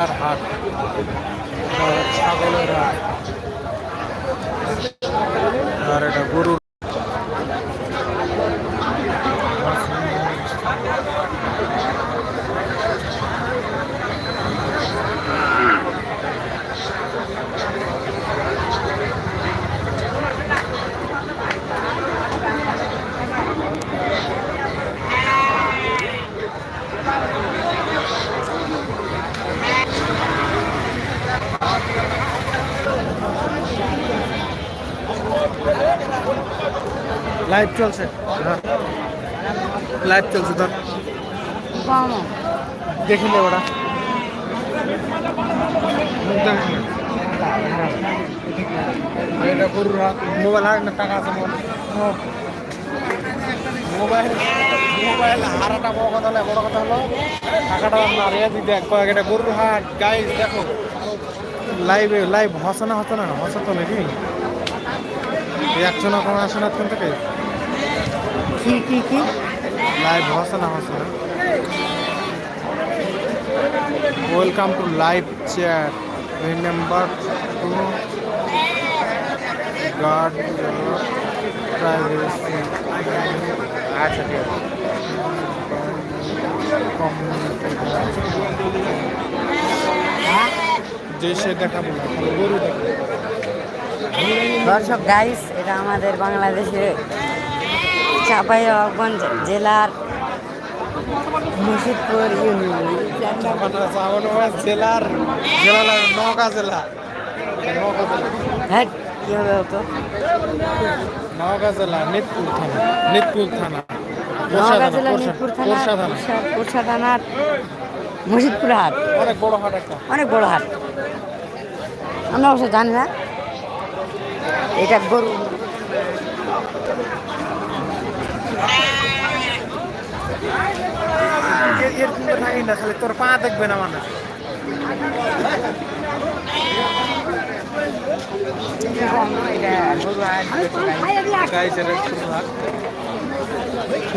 আর হাট, ছাগলের হাট, আর এটা গরুর। লাইভ চলছে, লাইভ চলছে ধর, দেখে নে ওরা এটা গরুর হাট। মোবাইল হাট না টাকা আছে মোবাইল, মোবাইল হারাটা বড় কথা হলে, বড় কথা হলো টাকাটা আপনার দিতে এটা গরুর হাট। গাইজ দেখো লাইভে, লাইভ হসে না, হতো না, হসে তো নাকি একশো না কমে আসে না কোন থেকে কি কি কি লাইভ হসে না, হসে না। Welcome to live chat, remember to guard privacy. আচ্ছা ঠিক আছে। যে সে দেখাবো না, গরু দেখাবো। দর্শক গাইস, এটা আমাদের বাংলাদেশে চাঁপাইনবাবগঞ্জ জেলার মুর্শিদপুর ইউনিয়ন। জেলার জেলা নওগাঁ জেলা, নওগাঁ জেলা। হ্যাঁ কি হবে তো? নওগাঁ জেলা নিতপুর থানা, নিতপুর থানা, নওগাঁ জেলা নিতপুর থানা, কোরসা থানার মুর্শিদপুর হাট। অনেক বড় হাট, একটা অনেক বড় হাট। আমরা অবশ্য জানি না এটা গরু। থাকি না, খালি তোর পা দেখবে না মানুষ।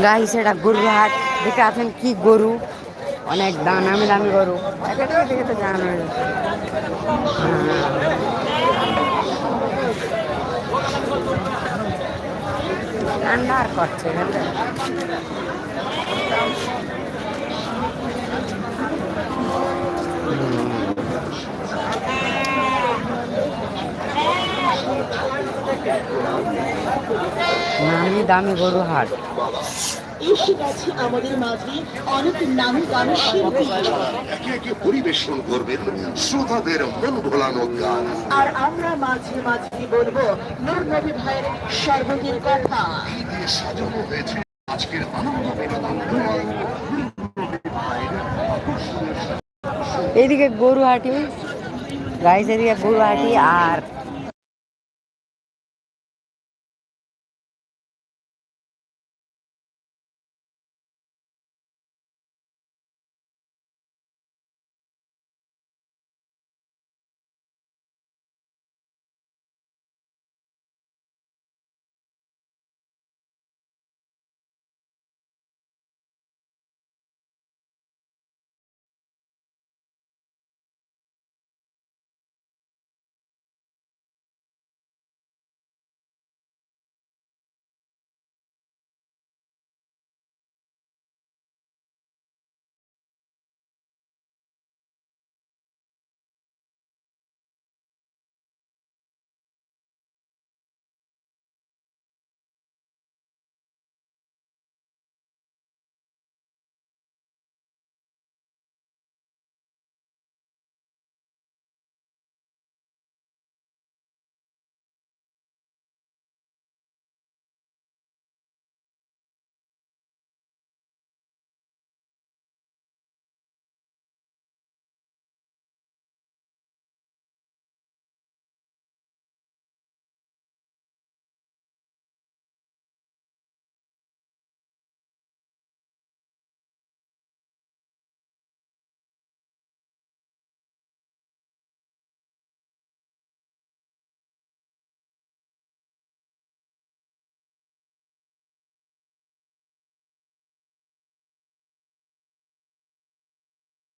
গাইস এটা গরুর হাট। দেখে আছেন কি গরু, অনেক দামি দামি গরু। দেখে তো জানো ঠান্ডা আর করছে। নামি দামি গরু হাট। এসে গেছে আমাদের মাঝে অনেক নামি দামি শিল্পী, একে একে পরিবেশন করবেন শ্রোতাদের মন ভোলানো গান। আর আমরা মাঝে মাঝে বলবো নূর নবী ভাইয়ের সর্বদিন কথা। এই দিয়ে সাজানো হয়েছে আজকের আনন্দ বিনোদন। এদিকে গরু হাটি গাইস, এদিকে গরু হাটি। আর